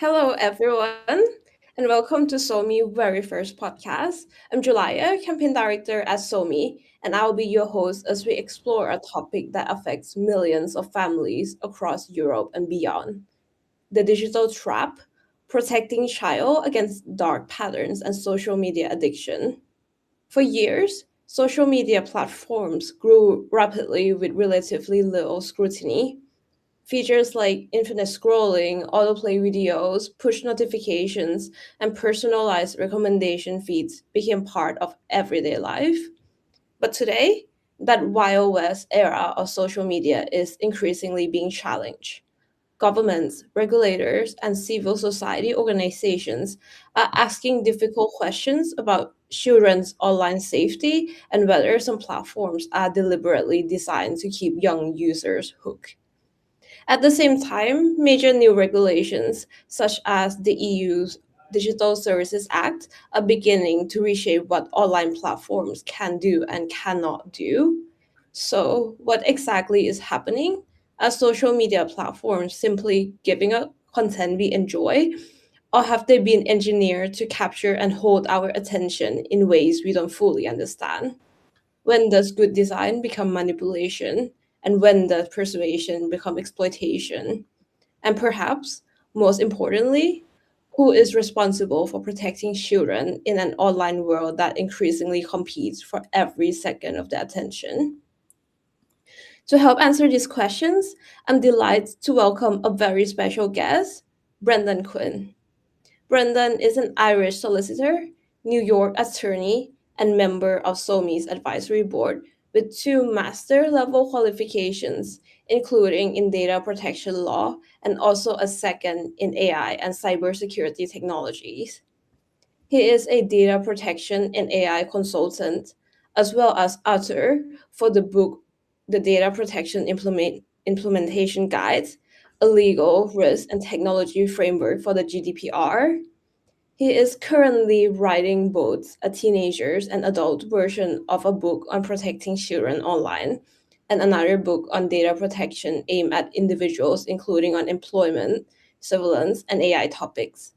Hello, everyone, and welcome to SOMI very first podcast. I'm Julia, Campaign Director at SOMI, and I'll be your host as we explore a topic that affects millions of families across Europe and beyond: the digital trap, protecting child against dark patterns and social media addiction. For years, social media platforms grew rapidly with relatively little scrutiny. Features like infinite scrolling, autoplay videos, push notifications, and personalized recommendation feeds became part of everyday life. But today, that Wild West era of social media is increasingly being challenged. Governments, regulators, and civil society organizations are asking difficult questions about children's online safety and whether some platforms are deliberately designed to keep young users hooked. At the same time, major new regulations, such as the EU's Digital Services Act, are beginning to reshape what online platforms can do and cannot do. So, what exactly is happening? Are social media platforms simply giving up content we enjoy, or have they been engineered to capture and hold our attention in ways we don't fully understand? When does good design become manipulation? And when does persuasion become exploitation? And perhaps, most importantly, who is responsible for protecting children in an online world that increasingly competes for every second of their attention? To help answer these questions, I'm delighted to welcome a very special guest, Brendan Quinn. Brendan is an Irish solicitor, New York attorney, and member of SOMI's advisory board with two master level qualifications, including in data protection law and also a second in AI and cybersecurity technologies. He is a data protection and AI consultant, as well as author for the book The Data Protection Implementation Guide, a legal, risk, and technology framework for the GDPR. He is currently writing both a teenagers and adult version of a book on protecting children online and another book on data protection aimed at individuals, including on employment, surveillance, and AI topics.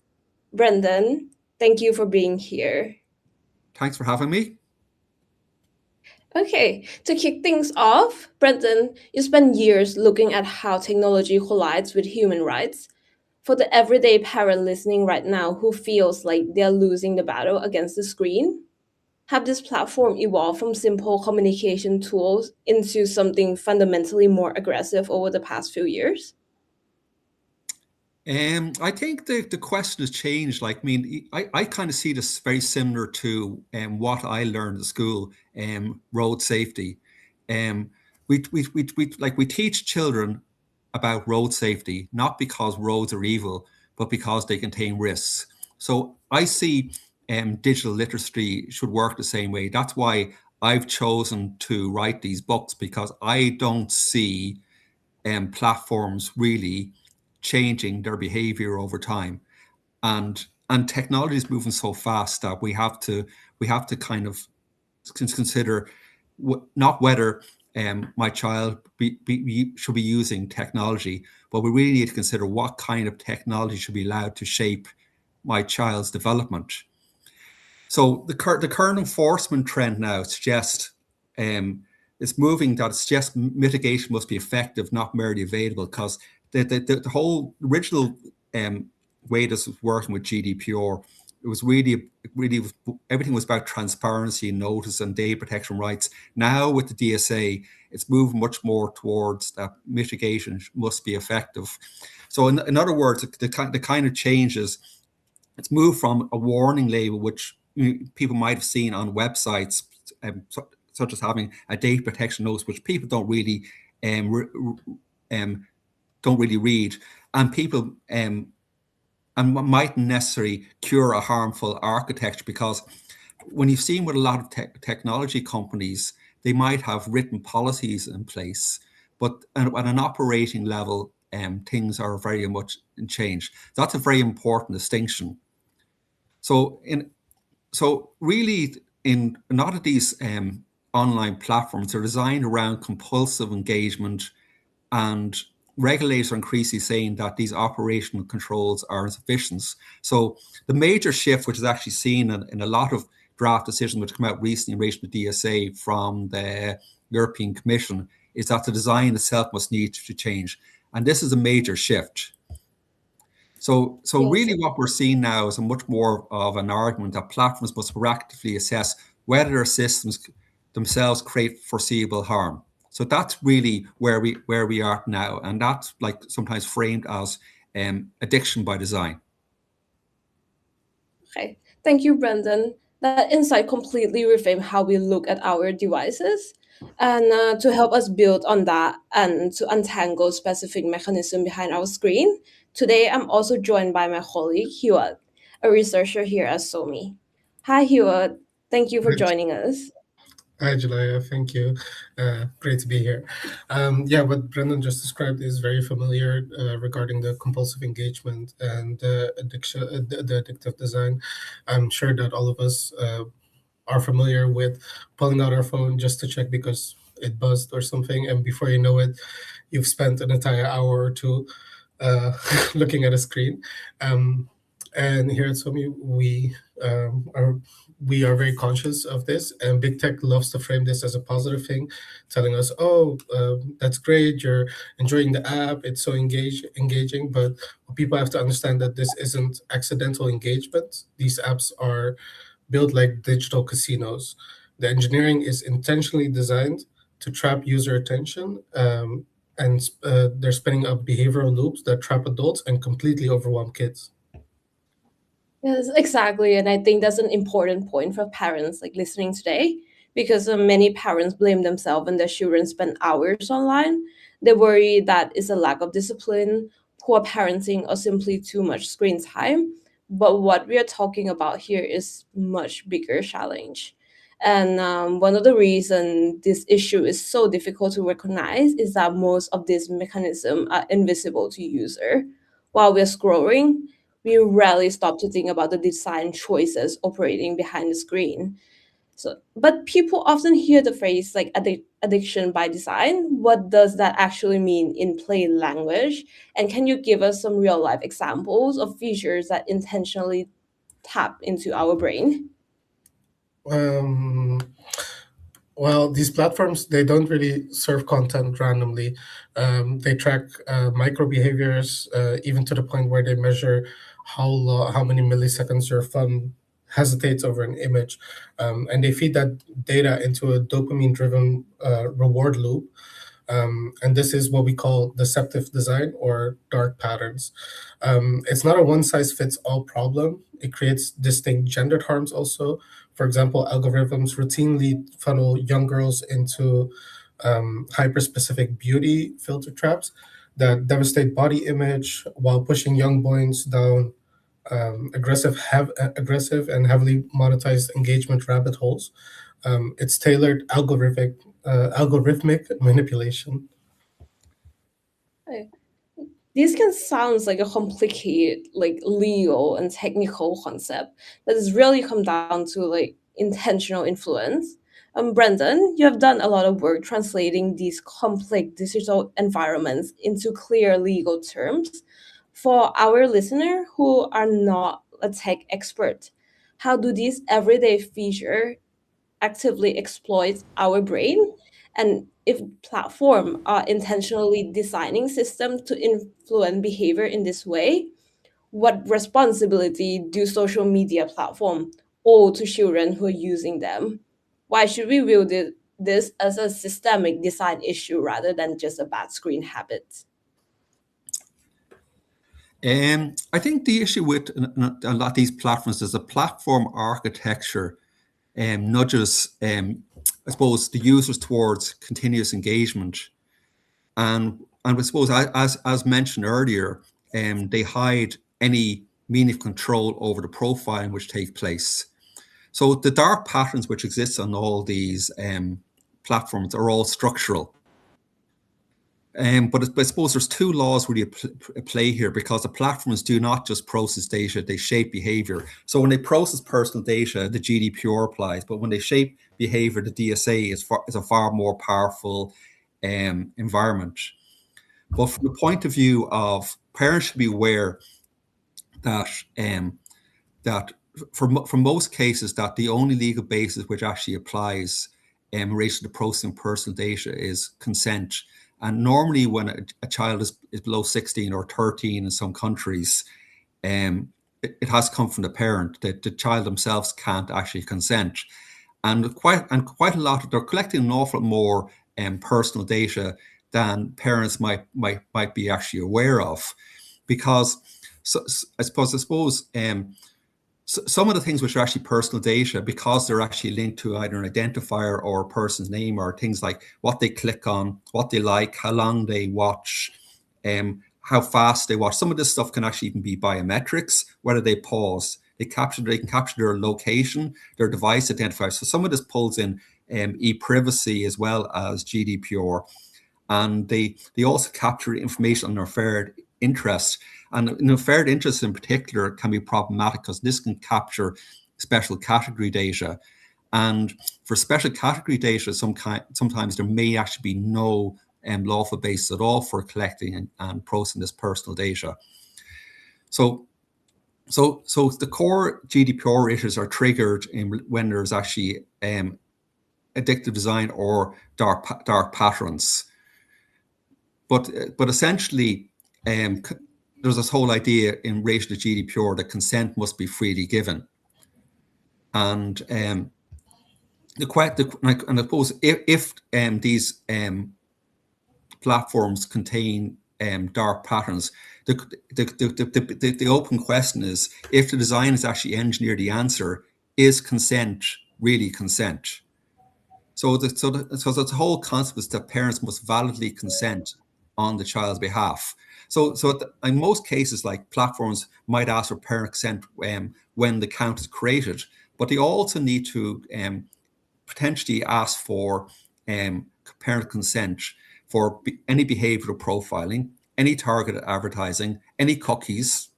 Brendan, thank you for being here. Thanks for having me. Okay, to kick things off, Brendan, you spent years looking at how technology collides with human rights. For the everyday parent listening right now who feels like they're losing the battle against the screen, have this platform evolved from simple communication tools into something fundamentally more aggressive over the past few years? I think the question has changed. I kind of see this very similar to what I learned at school, road safety. Um, we teach children about road safety, not because roads are evil, but because they contain risks. So I see digital literacy should work the same way. That's why I've chosen to write these books, because I don't see platforms really changing their behavior over time, and technology is moving so fast that we have to kind of consider not whether my child should be using technology, but we really need to consider what kind of technology should be allowed to shape my child's development. So the current enforcement trend now suggests it's moving that it's just mitigation must be effective, not merely available, because the whole original way this was working with GDPR, it was really everything was about transparency and notice and data protection rights. Now with the DSA, it's moving much more towards that mitigation must be effective. So in other words, the kind of changes, it's moved from a warning label, which people might have seen on websites, such as having a data protection notice, which people don't really read, and people and mightn't necessarily cure a harmful architecture, because when you've seen with a lot of technology companies, they might have written policies in place, but at an operating level, things are very much in change. That's a very important distinction. So really, in a lot of these online platforms are designed around compulsive engagement, and regulators are increasingly saying that these operational controls are insufficient. So the major shift, which is actually seen in a lot of draft decisions which come out recently in relation to DSA from the European Commission, is that the design itself must need to change. And this is a major shift. So really what we're seeing now is a much more of an argument that platforms must proactively assess whether their systems themselves create foreseeable harm. So that's really where we are now, and that's like sometimes framed as addiction by design. Okay, thank you, Brendan. That insight completely reframed how we look at our devices. And to help us build on that and to untangle specific mechanism behind our screen, today I'm also joined by my colleague, 𝗂𝗂𝗽𝗆, a researcher here at SOMI. Hi, 𝗂𝗂𝗽. Thank you for joining us. Hi, Julia. Thank you. Great to be here. Yeah, what Brendan just described is very familiar regarding the compulsive engagement and the addictive design. I'm sure that all of us are familiar with pulling out our phone just to check because it buzzed or something, and before you know it, you've spent an entire hour or two looking at a screen. And here at SOMI, we are very conscious of this, and big tech loves to frame this as a positive thing, telling us, oh, that's great, you're enjoying the app, it's so engaging. But people have to understand that this isn't accidental engagement. These apps are built like digital casinos. The engineering is intentionally designed to trap user attention, and they're spinning up behavioral loops that trap adults and completely overwhelm kids. Yes, exactly. And I think that's an important point for parents like listening today, because many parents blame themselves when their children spend hours online. They worry that it's a lack of discipline, poor parenting, or simply too much screen time. But what we are talking about here is much bigger challenge. And one of the reasons this issue is so difficult to recognize is that most of these mechanisms are invisible to user. While we're scrolling, we rarely stop to think about the design choices operating behind the screen. But people often hear the phrase like addiction by design. What does that actually mean in plain language? And can you give us some real life examples of features that intentionally tap into our brain? Well, these platforms, they don't really serve content randomly. They track micro behaviors, even to the point where they measure how many milliseconds your thumb hesitates over an image. And they feed that data into a dopamine-driven reward loop. And this is what we call deceptive design or dark patterns. It's not a one-size-fits-all problem. It creates distinct gendered harms also. For example, algorithms routinely funnel young girls into hyper-specific beauty filter traps that devastate body image while pushing young boys down aggressive and heavily monetized engagement rabbit holes. It's tailored algorithmic manipulation. This can sound like a complicated, like legal and technical concept that is really come down to like intentional influence. Brendan, you have done a lot of work translating these complex digital environments into clear legal terms. For our listener who are not a tech expert, how do these everyday features actively exploit our brain? And if platforms are intentionally designing systems to influence behavior in this way, what responsibility do social media platforms owe to children who are using them? Why should we view this as a systemic design issue rather than just a bad screen habit? I think the issue with a lot of these platforms is the platform architecture nudges, I suppose, the users towards continuous engagement. And I suppose, as mentioned earlier, they hide any meaningful control over the profiling which takes place. So the dark patterns which exist on all these platforms are all structural. But I suppose there's two laws really at play here, because the platforms do not just process data, they shape behavior. So when they process personal data, the GDPR applies, but when they shape behavior, the DSA is a far more powerful environment. But from the point of view of parents should be aware that that for most cases that the only legal basis which actually applies in relation to processing personal data is consent. And normally when a child is below 16 or 13 in some countries, it has come from the parent, that the child themselves can't actually consent. And quite a lot, they're collecting an awful more personal data than parents might be actually aware of, because I suppose some of the things which are actually personal data, because they're actually linked to either an identifier or a person's name, or things like what they click on, what they like, how long they watch, how fast they watch. Some of this stuff can actually even be biometrics, whether they pause. They can capture their location, their device identifier. So some of this pulls in 𝗵𝗶𝗶𝗆 as well as GDPR. And they also capture information on their 𝗏𝗏ed interest. And 𝗏𝗏ed interest in particular can be problematic because this can capture special category data. And for special category data, sometimes there may actually be no lawful basis at all for collecting and processing this personal data. So the core GDPR issues are triggered when there's actually addictive design or dark patterns. But essentially, there's this whole idea in relation to GDPR that consent must be freely given. And I suppose if these platforms contain dark patterns, the open question is, if the design is actually engineered, the answer is consent really consent? So the whole concept is that parents must validly consent on the child's behalf. So in most cases, like, platforms might ask for parent consent when the account is created, but they also need to potentially ask for parent consent for any behavioral profiling, any targeted advertising, any cookies,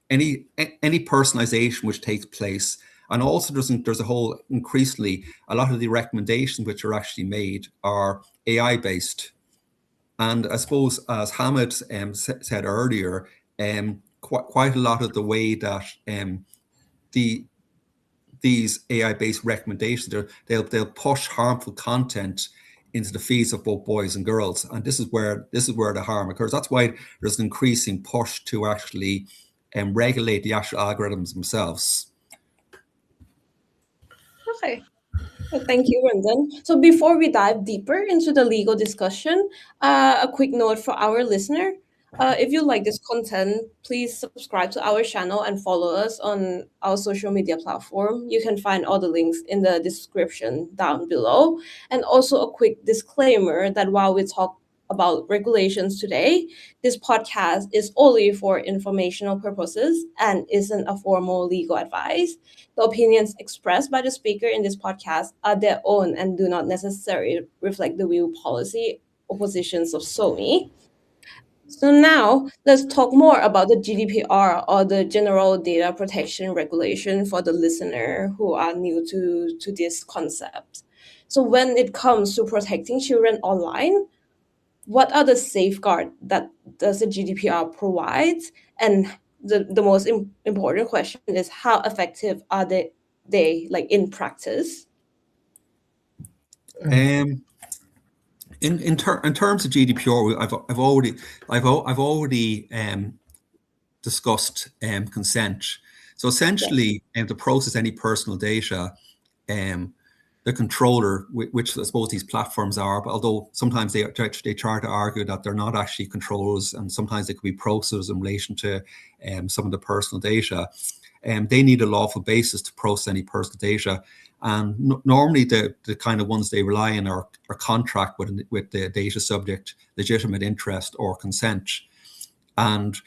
any personalization which takes place. And also there's a whole, increasingly, a lot of the recommendations which are actually made are AI based. And I suppose, as Hamid said earlier, quite a lot of the way that these AI-based recommendations, they'll push harmful content into the feeds of both boys and girls, and this is where the harm occurs. That's why there's an increasing push to actually regulate the actual algorithms themselves. Okay. Well, thank you, Randan. So before we dive deeper into the legal discussion, a quick note for our listener. If you like this content, please subscribe to our channel and follow us on our social media platform. You can find all the links in the description down below. And also a quick disclaimer that while we talk about regulations today, this podcast is only for informational purposes and isn't a formal legal advice. The opinions expressed by the speaker in this podcast are their own and do not necessarily reflect the view, policy, or positions of SOMI. So now let's talk more about the GDPR, or the General Data Protection Regulation, for the listener who are new to this concept. So when it comes to protecting children online, what are the safeguards that does the GDPR provides? And the most important question is, how effective are they like in practice? In terms of GDPR, I've already discussed consent. So essentially, to process any personal data, the controller, which I suppose these platforms are, but although sometimes they try to argue that they're not actually controllers, and sometimes they could be processors in relation to some of the personal data, they need a lawful basis to process any personal data. And normally the kind of ones they rely on are contract with the data subject, legitimate interest, or consent. And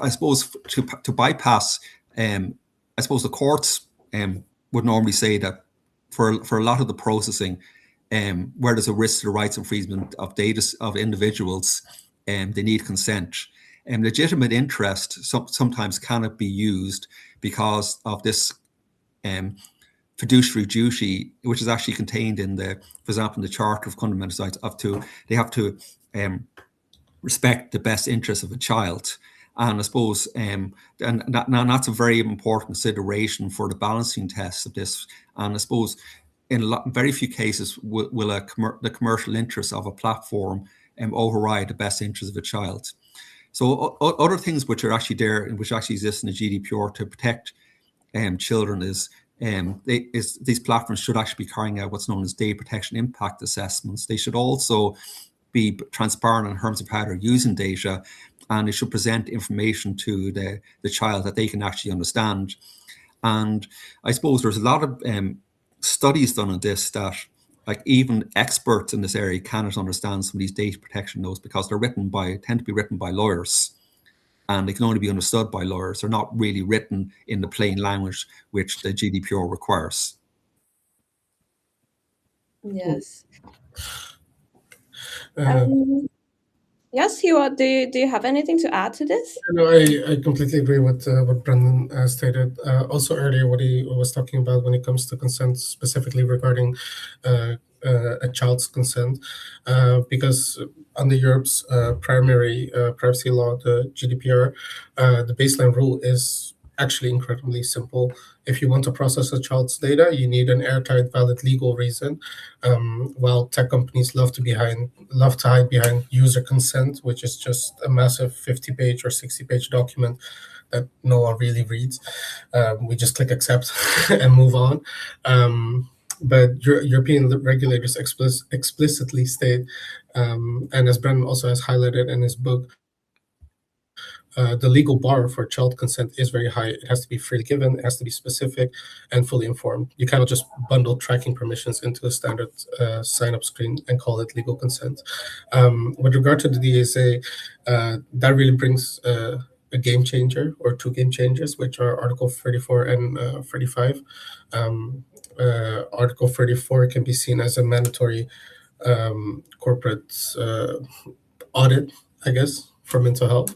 I suppose to bypass, I suppose the courts would normally say that for a lot of the processing, where there's a risk to the rights and freedom of data of individuals, they need consent. Legitimate interest sometimes cannot be used because of this fiduciary duty, which is actually contained in for example, in the Charter of Fundamental Rights. They have to respect the best interests of a child. And I suppose, and that's a very important consideration for the balancing test of this. And I suppose in very few cases will the commercial interests of a platform override the best interests of a child. So other things which are actually there, which actually exist in the GDPR to protect children is these platforms should actually be carrying out what's known as data protection impact assessments. They should also be transparent in terms of how they're using data, and they should present information to the child that they can actually understand. And I suppose there's a lot of studies done on this that like even experts in this area cannot understand some of these data protection laws because they're tend to be written by lawyers, and they can only be understood by lawyers. They're not really written in the plain language which the GDPR requires. Yes. Yes, 𝗂𝗶𝗄𝗆, do you have anything to add to this? No, I completely agree with what Brendan stated. Also earlier, what he was talking about when it comes to consent, specifically regarding a child's consent, because under Europe's primary privacy law, the GDPR, the baseline rule is actually incredibly simple. If you want to process a child's data, you need an airtight, valid legal reason. While tech companies love to hide behind user consent, which is just a massive 50-page or 60-page document that no one really reads. We just click accept and move on. But European regulators explicitly state, and as Brendan also has highlighted in his book, the legal bar for child consent is very high. It has to be freely given, it has to be specific and fully informed. You cannot just bundle tracking permissions into a standard sign-up screen and call it legal consent. With regard to the DSA, that really brings a game changer or two game changers, which are Article 34 and 35. Article 34 can be seen as a mandatory corporate audit, I guess, for mental health,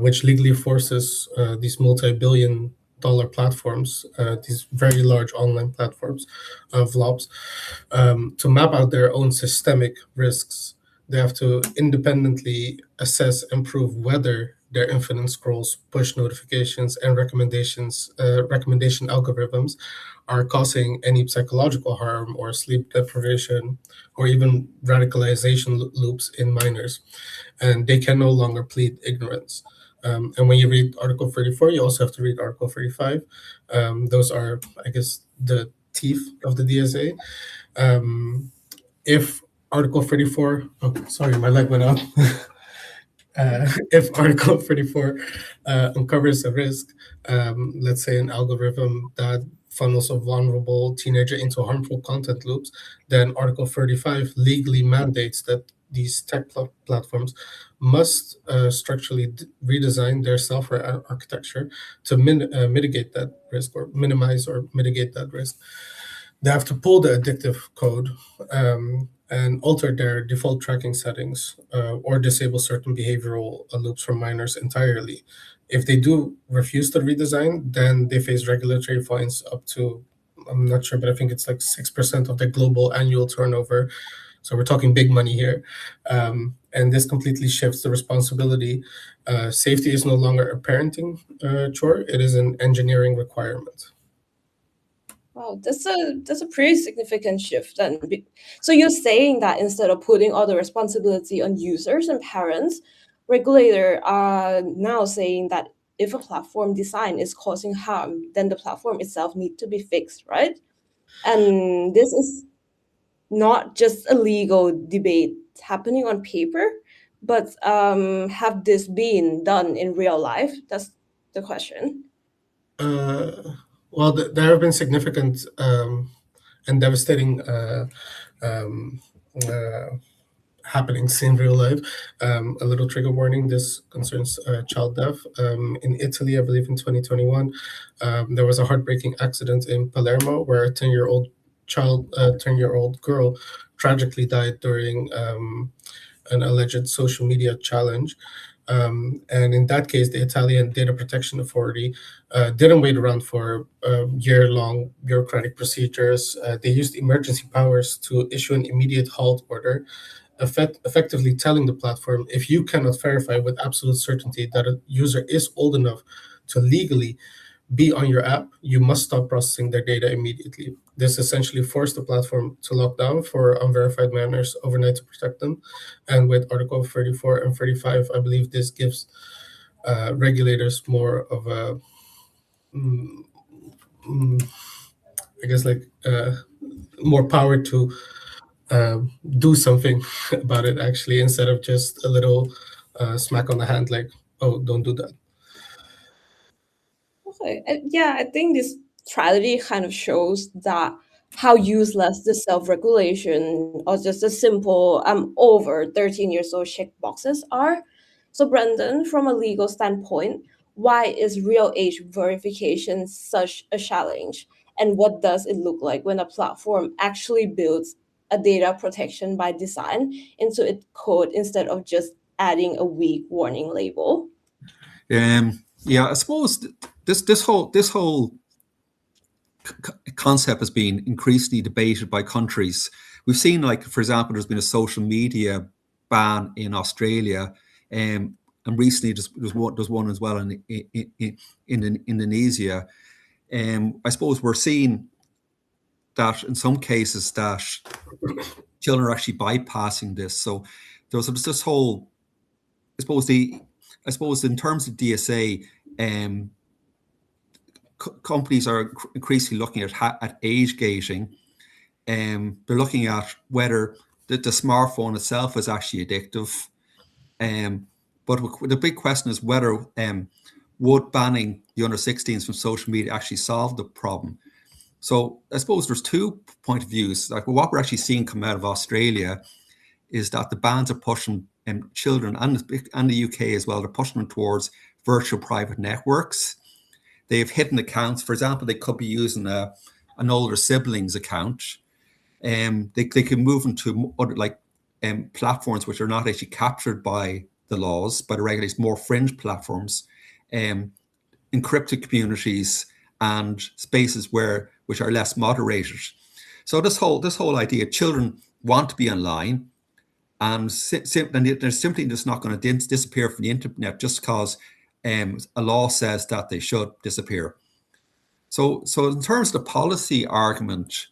which legally forces these multi-billion-dollar platforms, these very large online platforms of 𝗲𝗄𝗆, to map out their own systemic risks. They have to independently assess and prove whether their infinite scrolls, push notifications, and recommendation algorithms are causing any psychological harm or sleep deprivation or even radicalization loops in minors. And they can no longer plead ignorance. And when you read Article 34, you also have to read Article 35. Those are, I guess, the teeth of the DSA. If Article 34, oh, sorry, my light went out. If Article 34 uncovers a risk, let's say an algorithm that funnels a vulnerable teenager into harmful content loops, then Article 35 legally mandates that these tech platforms must structurally redesign their software architecture to mitigate that risk or minimize or mitigate that risk. They have to pull the addictive code and alter their default tracking settings or disable certain behavioral loops from minors entirely. If they do refuse to redesign, then they face regulatory fines up to, I'm not sure, but I think it's like 6% of their global annual turnover. So we're talking big money here. And this completely shifts the responsibility. Safety is no longer a parenting chore, it is an engineering requirement. Wow, that's a pretty significant shift. And so you're saying that instead of putting all the responsibility on users and parents, regulators are now saying that if a platform design is causing harm, then the platform itself needs to be fixed, right? And this is not just a legal debate happening on paper, but have this been done in real life? That's the question. Well, there have been significant and devastating happenings in real life. A little trigger warning, this concerns child death. In Italy, I believe in 2021, there was a heartbreaking accident in Palermo where a 10-year-old girl tragically died during an alleged social media challenge. And in that case, the Italian Data Protection Authority didn't wait around for year-long bureaucratic procedures. They used emergency powers to issue an immediate halt order. effectively telling the platform, if you cannot verify with absolute certainty that a user is old enough to legally be on your app, you must stop processing their data immediately. This essentially forced the platform to lock down for unverified minors overnight to protect them. And with Article 34 and 35, I believe this gives regulators more of a, I guess, like more power to do something about it, actually, instead of just a little smack on the hand, like, oh, don't do that. Okay. Yeah, I think this tragedy kind of shows that how useless the self-regulation or just a simple over 13 years old check boxes are. So Brendan, from a legal standpoint, why is real age verification such a challenge? And what does it look like when a platform actually builds a data protection by design into its code instead of just adding a weak warning label? Yeah, I suppose this whole concept has been increasingly debated by countries. We've seen, like, for example, there's been a social media ban in Australia, and recently there's one as well in Indonesia. I suppose we're seeing that in some cases that children are actually bypassing this. So there's this whole, I suppose in terms of DSA, companies are increasingly looking at age gating. They're looking at whether the smartphone itself is actually addictive. But the big question is whether would banning the under 16s from social media actually solve the problem. So I suppose there's two point of views. Like, what we're actually seeing come out of Australia is that the bans are pushing children and the UK as well. They're pushing them towards virtual private networks. They have hidden accounts. For example, they could be using an older sibling's account. They can move into other, like, platforms which are not actually captured by the laws, by the regulators, more fringe platforms, encrypted communities, and spaces which are less moderated. So this whole idea, children want to be online, and they're simply just not going to disappear from the internet just because a law says that they should disappear. So in terms of the policy argument,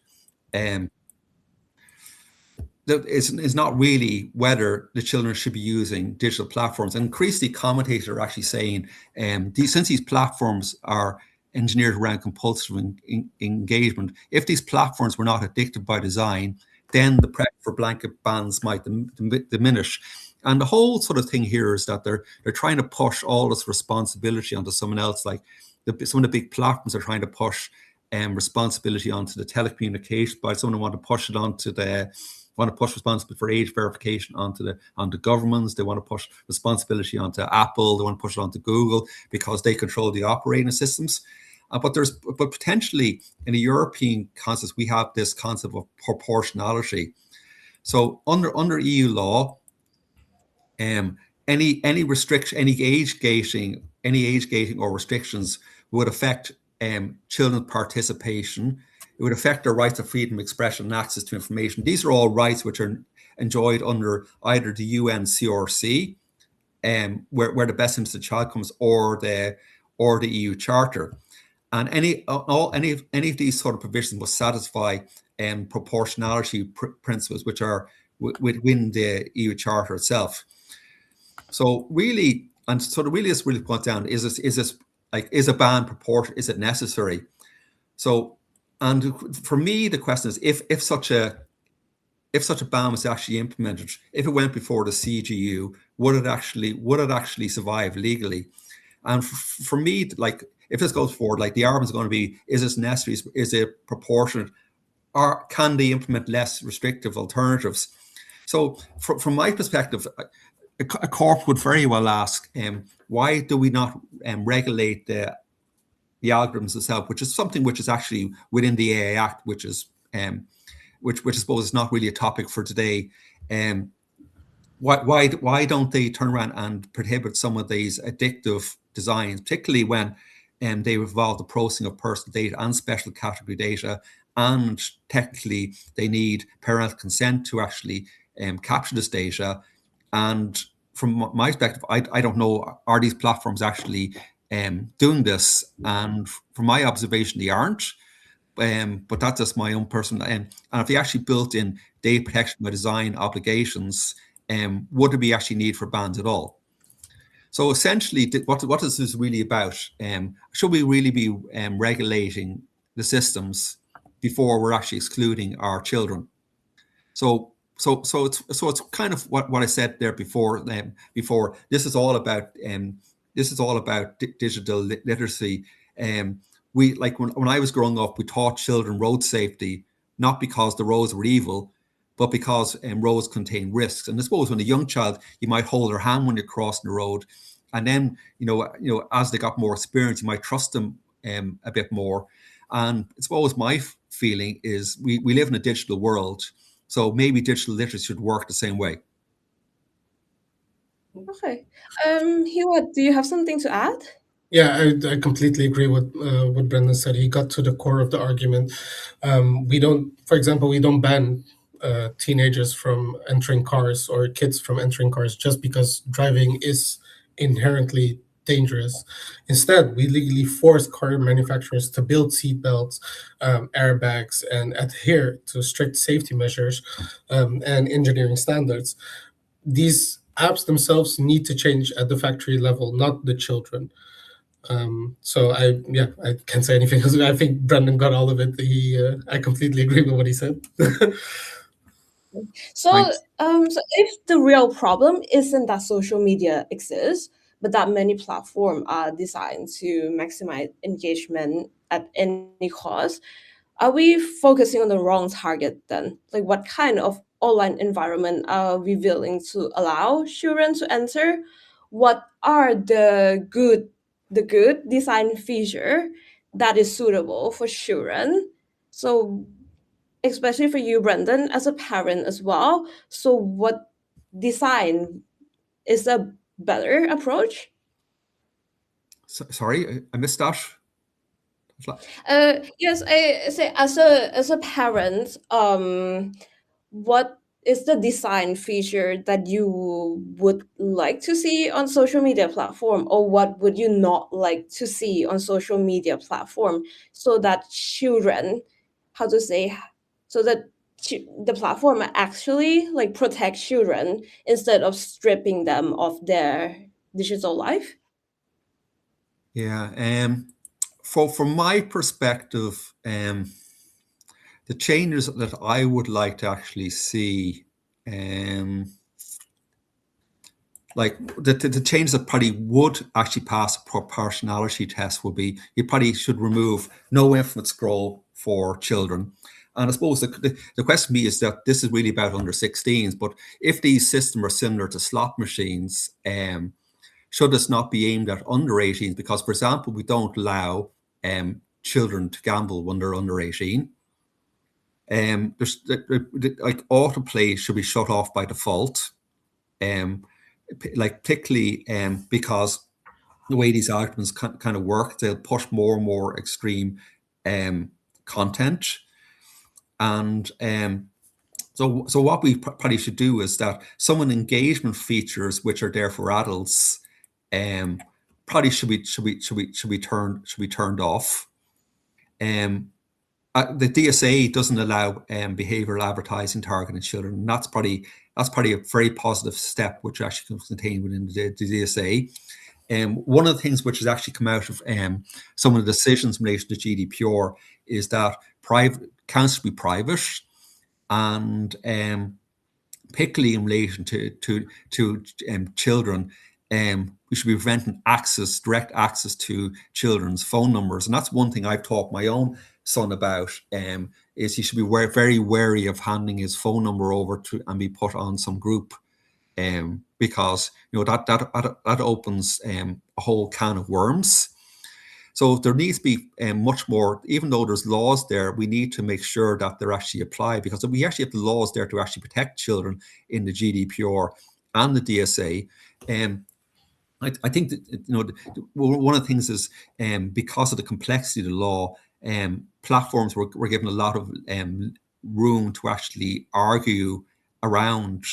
it's not really whether the children should be using digital platforms. And increasingly, commentators are actually saying, since these platforms are engineered around compulsive engagement, if these platforms were not addictive by design, then the pressure for blanket bans might diminish. And the whole sort of thing here is that they're trying to push all this responsibility onto someone else. Like, some of the big platforms are trying to push responsibility onto the telecommunications, but someone want to push it onto responsibility for age verification onto governments. They want to push responsibility onto Apple. They want to push it onto Google because they control the operating systems. But potentially in a European context, we have this concept of proportionality. So under EU law, any restriction, any age gating or restrictions would affect children's participation. It would affect their rights of freedom of expression and access to information. These are all rights which are enjoyed under either the UNCRC, where the best interest of the child comes, or the EU Charter. And any of these sort of provisions will satisfy proportionality principles, which are within the EU Charter itself. So really, this really points down: is a ban proportionate? Is it necessary? So, and for me, the question is, if such a ban was actually implemented, if it went before the CGU, would it actually survive legally? And for me, like, if this goes forward, like, the argument is going to be: is this necessary? Is it proportionate? Or can they implement less restrictive alternatives? So from my perspective, a court would very well ask, why do we not regulate the algorithms itself, which is something which is actually within the AI Act, which I suppose is not really a topic for today. Why don't they turn around and prohibit some of these addictive designs, particularly when they involve the processing of personal data and special category data, and technically they need parental consent to actually capture this data. And from my perspective, I don't know, are these platforms actually doing this? And from my observation, they aren't. But that's just my own personal. And if they actually built in data protection by design obligations, would there be actually need for bans at all? So essentially, what is this really about? Should we really be regulating the systems before we're actually excluding our children? So it's kind of what I said there before. This is all about digital literacy. We, like when I was growing up, we taught children road safety, not because the roads were evil, but because roads contain risks. And I suppose when a young child, you might hold their hand when you're crossing the road, and then as they got more experience, you might trust them a bit more. And I suppose my feeling is we live in a digital world, so maybe digital literacy should work the same way. Okay, 𝗲𝗿, do you have something to add? Yeah, I completely agree with what Brendan said. He got to the core of the argument. For example, we don't ban teenagers from entering cars or kids from entering cars just because driving is inherently dangerous. Instead, we legally force car manufacturers to build seatbelts, airbags, and adhere to strict safety measures and engineering standards. These apps themselves need to change at the factory level, not the children. So I can't say anything else. I think Brendan got all of it. I completely agree with what he said. So if the real problem isn't that social media exists, but that many platforms are designed to maximize engagement at any cost, are we focusing on the wrong target then? Like, what kind of online environment are we willing to allow children to enter? What are the good design feature that is suitable for children? So especially for you, Brendan, as a parent as well. So what design is a better approach? Sorry, I missed that. Yes, I say as a parent, what is the design feature that you would like to see on social media platform, or what would you not like to see on social media platform, so that children, so that the platform actually like protect children instead of stripping them of their digital life? Yeah, from my perspective, the changes that I would like to actually see, like the changes that probably would actually pass a proportionality test would be, you probably should remove no infinite scroll for children. And I suppose the question to me is that this is really about under 16s, but if these systems are similar to slot machines, should this not be aimed at under 18s? Because, for example, we don't allow children to gamble when they're under 18. There's like autoplay should be shut off by default, like particularly because the way these arguments kind of work, they'll push more and more extreme content. And so what we probably should do is that some engagement features which are there for adults probably should be turned off. The DSA doesn't allow behavioral advertising targeting children, and that's probably a very positive step, which actually contained within the DSA. One of the things which has actually come out of some of the decisions in relation to GDPR is that accounts should be private, and particularly in relation to children, we should be preventing direct access to children's phone numbers. And that's one thing I've taught my own son about, is he should be very wary of handing his phone number over to and be put on some group, because that opens a whole can of worms. So there needs to be much more, even though there's laws there, we need to make sure that they're actually applied, because we actually have the laws there to actually protect children in the GDPR and the DSA. I think that one of the things is, because of the complexity of the law, platforms were given a lot of room to actually argue around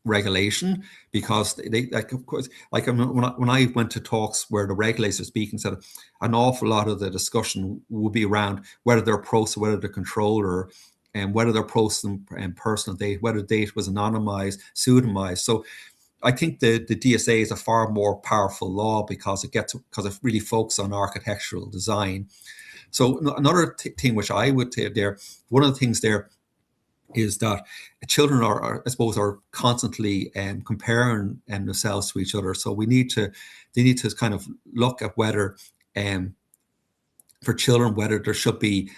regulation, because they like, of course, like when I went to talks where the regulators are speaking, said an awful lot of the discussion would be around whether they're processing, whether the controller, and whether they're processing personal data, whether data was anonymized, pseudonymized. So I think the DSA is a far more powerful law because it really focuses on architectural design. So another thing which I would say there, one of the things there is that children are I suppose, are constantly comparing themselves to each other. So they need to kind of look at whether for children, whether there should be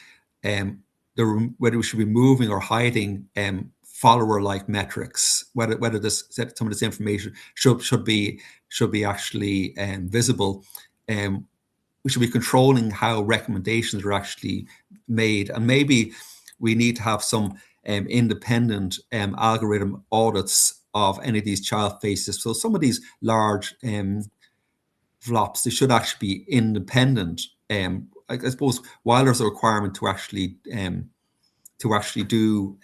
whether we should be moving or hiding follower-like metrics, whether some of this information should be actually visible. We should be controlling how recommendations are actually made, and maybe we need to have some independent algorithm audits of any of these child faces. So some of these large flops, they should actually be independent. I suppose while there's a requirement to actually do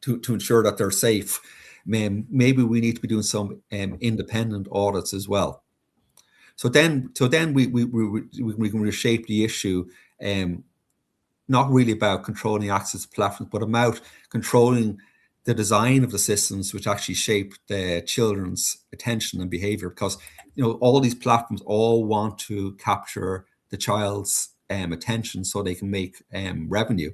to ensure that they're safe, maybe we need to be doing some independent audits as well. So then we can reshape the issue, not really about controlling access to platforms, but about controlling the design of the systems which actually shape the children's attention and behavior. Because all these platforms all want to capture the child's attention so they can make revenue.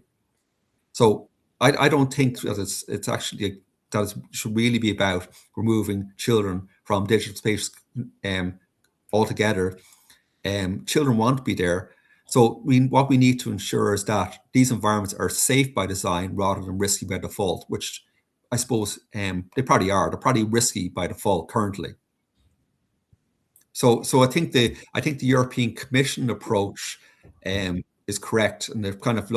So I don't think that it's actually that it should really be about removing children from digital space altogether. Children want to be there. So what we need to ensure is that these environments are safe by design rather than risky by default, which I suppose they probably are. They're probably risky by default currently. So I think the European Commission approach is correct, and they're kind of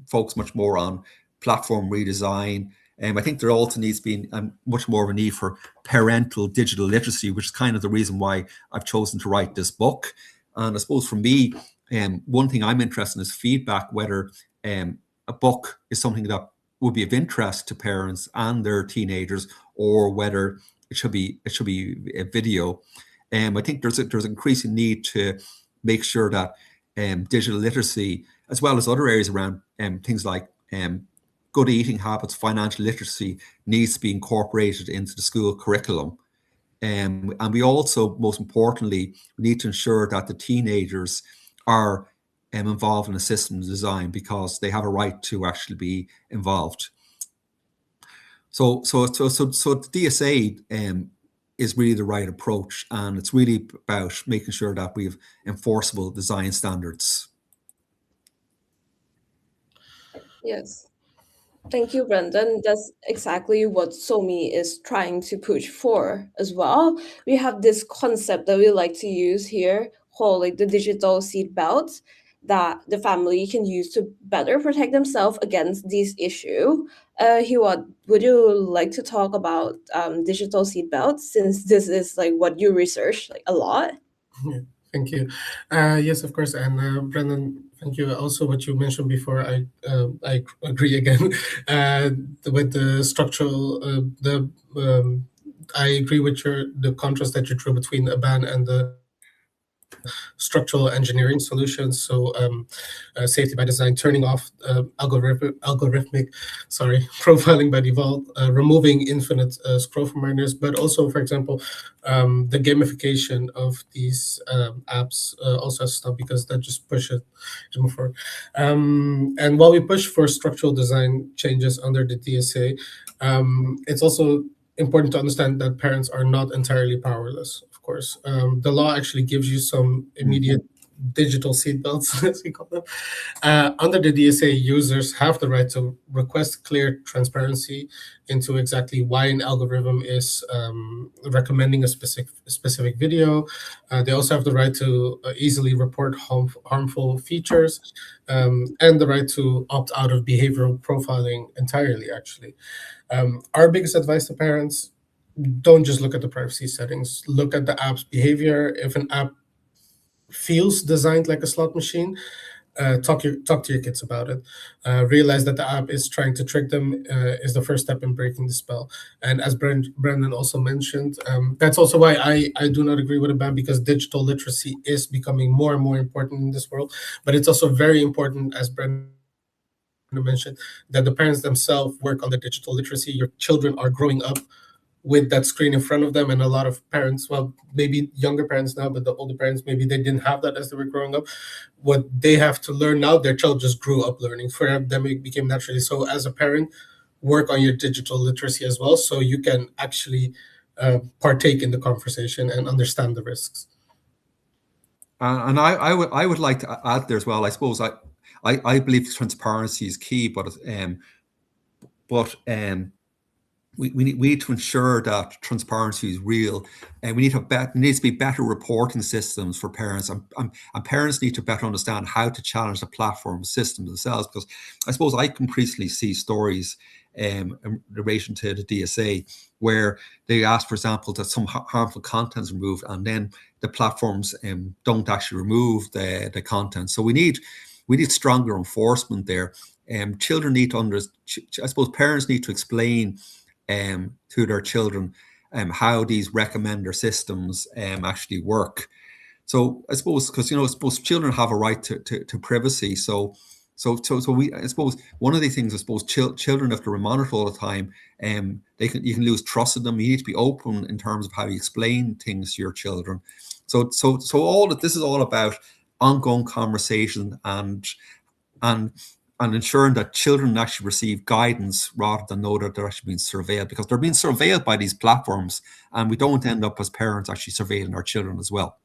focus much more on platform redesign. I think there also needs to be much more of a need for parental digital literacy, which is kind of the reason why I've chosen to write this book. And I suppose for me, one thing I'm interested in is feedback, whether a book is something that would be of interest to parents and their teenagers, or whether it should be a video. I think there's increasing need to make sure that digital literacy, as well as other areas around things like good eating habits, financial literacy, needs to be incorporated into the school curriculum. And we also, most importantly, need to ensure that the teenagers are involved in the systems design, because they have a right to actually be involved. So the DSA is really the right approach, and it's really about making sure that we have enforceable design standards. Yes. Thank you, Brendan. That's exactly what SOMI is trying to push for as well. We have this concept that we like to use here, called the digital seatbelts, that the family can use to better protect themselves against this issue. 𝗪𝗿, would you like to talk about digital seatbelts, since this is what you research a lot? Yeah, thank you. Yes, of course. And Brendan, thank you. Also, what you mentioned before, I agree again with the structural. I agree with the contrast that you drew between a ban and the structural engineering solutions. So safety by design, turning off algorithmic profiling by default, removing infinite scroll from minors, but also, for example, the gamification of these apps also has to stop, because that just pushes it more forward. And while we push for structural design changes under the DSA, it's also important to understand that parents are not entirely powerless. Of course, the law actually gives you some immediate digital seatbelts, as we call them. Under the DSA, users have the right to request clear transparency into exactly why an algorithm is recommending a specific video. They also have the right to easily report harmful features, and the right to opt out of behavioral profiling entirely, actually. Our biggest advice to parents: don't just look at the privacy settings, look at the app's behavior. If an app feels designed like a slot machine, talk to your kids about it. Realize that the app is trying to trick them is the first step in breaking the spell. And as Brendan also mentioned, that's also why I do not agree with a ban, because digital literacy is becoming more and more important in this world. But it's also very important, as Brendan mentioned, that the parents themselves work on the digital literacy. Your children are growing up with that screen in front of them, and a lot of parents, well, maybe younger parents now, but the older parents, maybe they didn't have that as they were growing up. What they have to learn now, their child just grew up learning. For them, it became naturally. So as a parent, work on your digital literacy as well, so you can actually partake in the conversation and understand the risks. And I would like to add there as well. I suppose I believe transparency is key, but we need to ensure that transparency is real, and we need to there needs to be better reporting systems for parents, and parents need to better understand how to challenge the platform system themselves. Because I suppose I can increasingly see stories in relation to the DSA where they ask, for example, that some harmful content is removed, and then the platforms don't actually remove the content. So we need stronger enforcement there. Children need to I suppose parents need to explain to their children how these recommender systems actually work. So I suppose, because I suppose children have a right to privacy. So I suppose one of the things, I suppose children, if they're monitored all the time, you can lose trust in them. You need to be open in terms of how you explain things to your children. So all of this is all about ongoing conversation and ensuring that children actually receive guidance rather than know that they're actually being surveilled, because they're being surveilled by these platforms, and we don't end up as parents actually surveilling our children as well.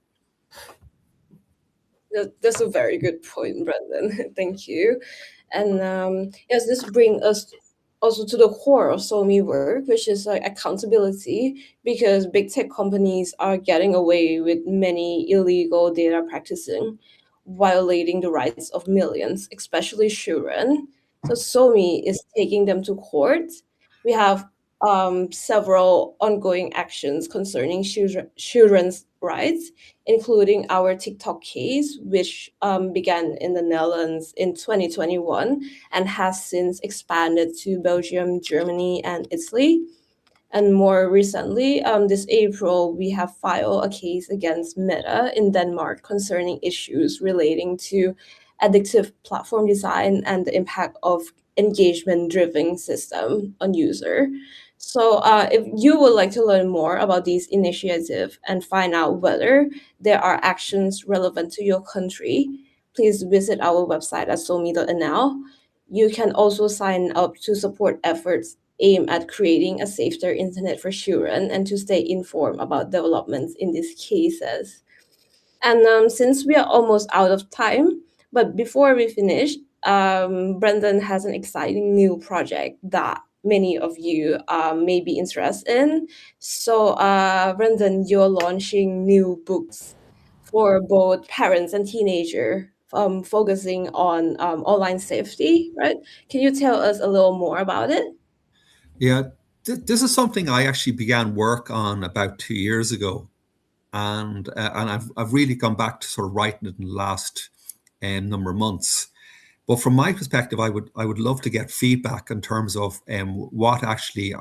That's a very good point, Brendan. Thank you. And yes, this brings us also to the core of SOMI work, which is like accountability, because big tech companies are getting away with many illegal data practicing, violating the rights of millions, especially children. So SOMI is taking them to court. We have several ongoing actions concerning children's rights, including our TikTok case, which began in the Netherlands in 2021 and has since expanded to Belgium, Germany, and Italy. And more recently, this April, we have filed a case against Meta in Denmark concerning issues relating to addictive platform design and the impact of engagement-driven system on user. So if you would like to learn more about these initiatives and find out whether there are actions relevant to your country, please visit our website at somi.nl. You can also sign up to support efforts aimed at creating a safer internet for children and to stay informed about developments in these cases. And since we are almost out of time, but before we finish, Brendan has an exciting new project that many of you may be interested in. So, Brendan, you're launching new books for both parents and teenagers, focusing on online safety, right? Can you tell us a little more about it? Yeah, this is something I actually began work on about 2 years ago, and I've really gone back to sort of writing it in the last number of months. But from my perspective, I would love to get feedback in terms of what actually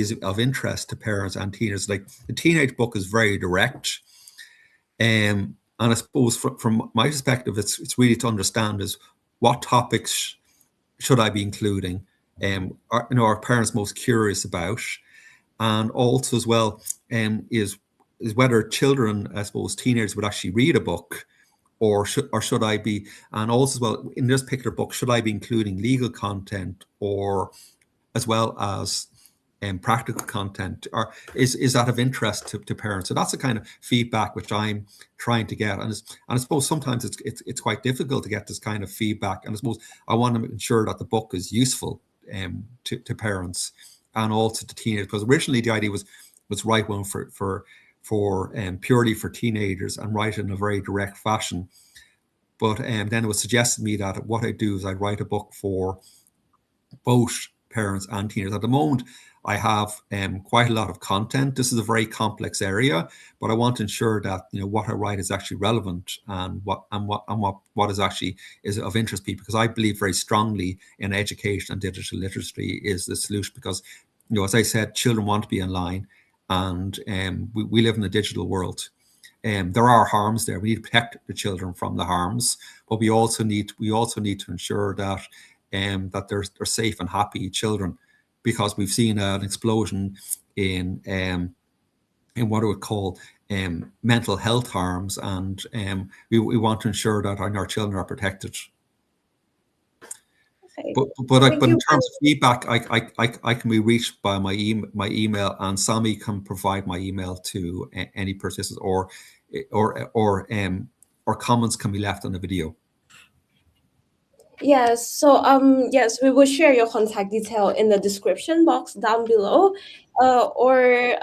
is of interest to parents and teenagers. Like, the teenage book is very direct, and I suppose from my perspective, it's really to understand is what topics should I be including, are parents most curious about, and also as well is whether children, I suppose teenagers, would actually read a book. Or should I be, and also as well, in this particular book, should I be including legal content or as well as practical content, or is that of interest to parents? So that's the kind of feedback which I'm trying to get, and I suppose sometimes it's quite difficult to get this kind of feedback, and I suppose I want to ensure that the book is useful to parents and also to teenagers, because originally the idea was write one for purely for teenagers and write in a very direct fashion. But then it was suggested to me that what I do is I write a book for both parents and teenagers. At the moment, I have quite a lot of content. This is a very complex area, but I want to ensure that what I write is actually relevant and what is actually is of interest to people, because I believe very strongly in education, and digital literacy is the solution. Because as I said, children want to be online, and we live in a digital world. There are harms there. We need to protect the children from the harms, but we also need to ensure that that they're safe and happy children, because we've seen an explosion in what I would call mental health harms, and we want to ensure that our children are protected. Okay. But in terms of feedback, I can be reached by my email, and SOMI can provide my email to any participants, or comments can be left on the video. Yes, so yes, we will share your contact detail in the description box down below, or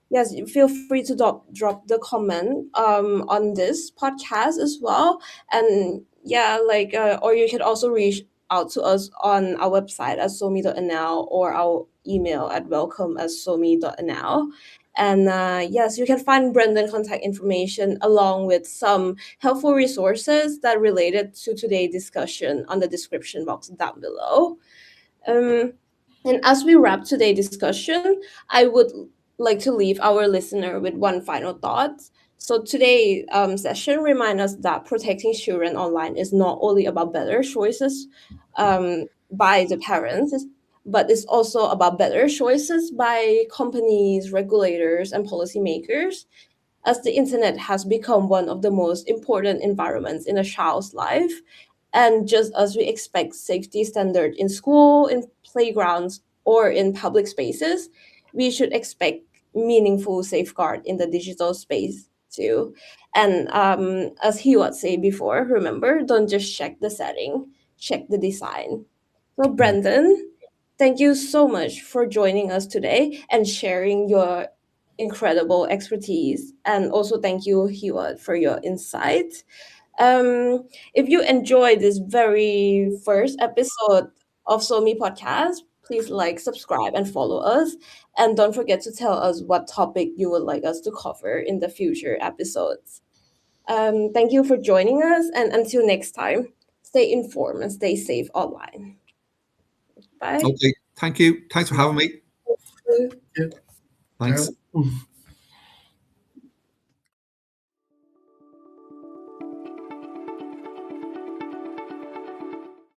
yes, feel free to drop the comment on this podcast as well. And yeah, like or you can also reach out to us on our website at somi.nl, or our email at welcome@somi.nl. And yes, you can find Brendan's contact information along with some helpful resources that related to today's discussion on the description box down below. And as we wrap today's discussion, I would like to leave our listener with one final thought. So today's session reminds us that protecting children online is not only about better choices by the parents, but it's also about better choices by companies, regulators, and policymakers, as the internet has become one of the most important environments in a child's life. And just as we expect safety standards in school, in playgrounds, or in public spaces, we should expect meaningful safeguard in the digital space too. And as 𝗕𝗏𝗋 said before, remember, don't just check the setting, check the design. So Brendan, thank you so much for joining us today and sharing your incredible expertise. And also thank you, 𝗕𝗏𝗋, for your insight. If you enjoyed this very first episode of SOMI podcast, please like, subscribe, and follow us. And don't forget to tell us what topic you would like us to cover in the future episodes. Thank you for joining us, and until next time, stay informed and stay safe online. Bye. Okay, thank you. Thanks for having me. Yeah. Thanks.